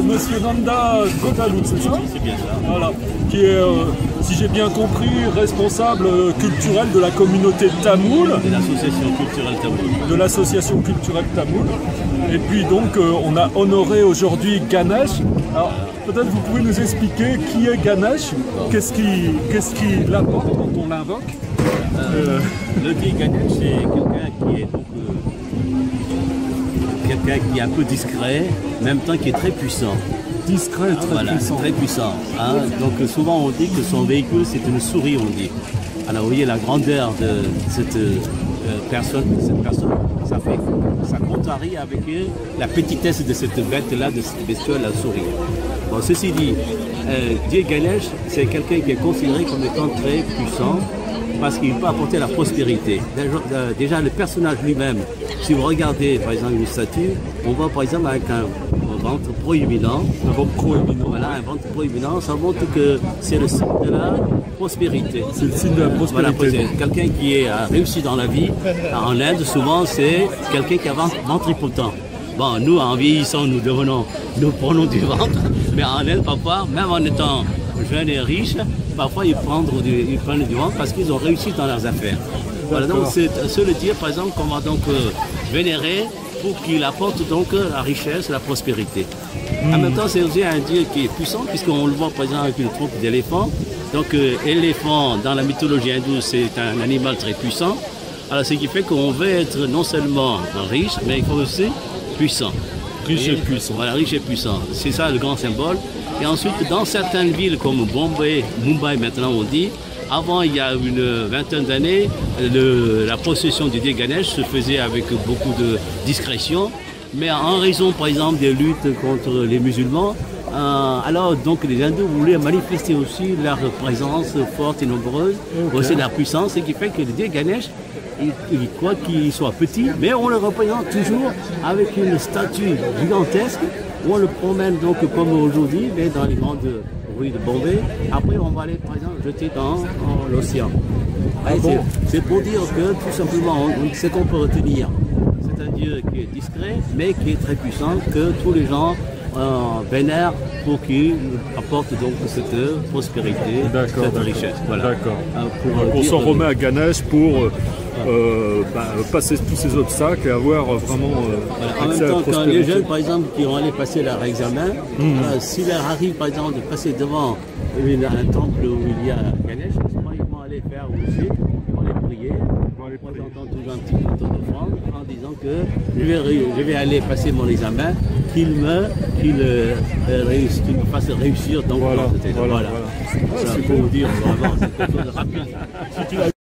Monsieur Nanda Gotalou, c'est ça? C'est bien ça. Voilà, qui est, si j'ai bien compris, responsable culturel de la communauté tamoule. De l'association culturelle tamoule. De l'association culturelle tamoule. Et puis donc, on a honoré aujourd'hui Ganesh. Alors, peut-être vous pouvez nous expliquer qui est Ganesh, qu'est-ce qu'il apporte quand on l'invoque. Le dieu Ganesh, c'est quelqu'un qui est donc, quelqu'un qui est un peu discret, en même temps qui est très puissant. Discret, très puissant. Très puissant. Hein. Donc souvent on dit que son véhicule c'est une souris, on dit. Alors vous voyez la grandeur de cette personne, ça contrarie avec la petitesse de cette bête-là, de cette bestiole, la souris. Bon, ceci dit, Dieu Ganesh, c'est quelqu'un qui est considéré comme étant très puissant, parce qu'il peut apporter la prospérité. Déjà, le personnage lui-même, si vous regardez par exemple une statue, on voit par exemple avec un ventre proéminent. Un ventre proéminent. Voilà, un ventre proéminent, ça montre que c'est le signe de la prospérité. C'est le signe de la prospérité. Voilà, quelqu'un qui a réussi dans la vie, en Inde, souvent, c'est quelqu'un qui a ventripotent. Bon, nous, en vieillissant, nous prenons du ventre, mais en elle, parfois, même en étant jeunes et riches, parfois ils prennent du ventre parce qu'ils ont réussi dans leurs affaires. Voilà, donc c'est le Dieu, par exemple, qu'on va donc vénérer pour qu'il apporte donc la richesse, la prospérité. En même temps, c'est aussi un Dieu qui est puissant, puisqu'on le voit par exemple avec une trompe d'éléphant. Donc, éléphant, dans la mythologie hindoue, c'est un animal très puissant. Alors, ce qui fait qu'on veut être non seulement riche, mais il faut aussi puissant. Riche et puissant. Voilà, riche et puissant. C'est ça le grand symbole. Et ensuite, dans certaines villes comme Bombay, Mumbai maintenant on dit, avant, il y a une vingtaine d'années, la procession du dieu Ganesh se faisait avec beaucoup de discrétion. Mais en raison, par exemple, des luttes contre les musulmans, alors donc les hindous voulaient manifester aussi leur présence forte et nombreuse, aussi leur puissance, ce qui fait que le dieu Ganesh, quoi qu'il soit petit, mais on le représente toujours avec une statue gigantesque, où on le promène donc comme aujourd'hui, mais dans les grandes rues de Bombay. Après, on va aller, par exemple, jeter dans l'océan. C'est pour dire que, tout simplement, ce qu'on peut retenir, c'est un Dieu qui est discret, mais qui est très puissant, que tous les gens vénèrent pour qu'il apporte donc cette prospérité, cette richesse. Voilà. D'accord. On s'en remet à Ganesh pour passer tous ces obstacles et avoir vraiment en même temps, quand les jeunes, par exemple, qui vont aller passer leur examen, s'il leur arrive, par exemple, de passer devant un temple où il y a Ganesh, ils vont aller faire aussi, ils vont aller prier. Moi, j'entends toujours un petit canton d'offrande en disant que je vais aller passer mon examen, qu'il me fasse réussir. Donc, voilà. Ça, pour vous dire, vraiment, c'est quelque chose de rapide.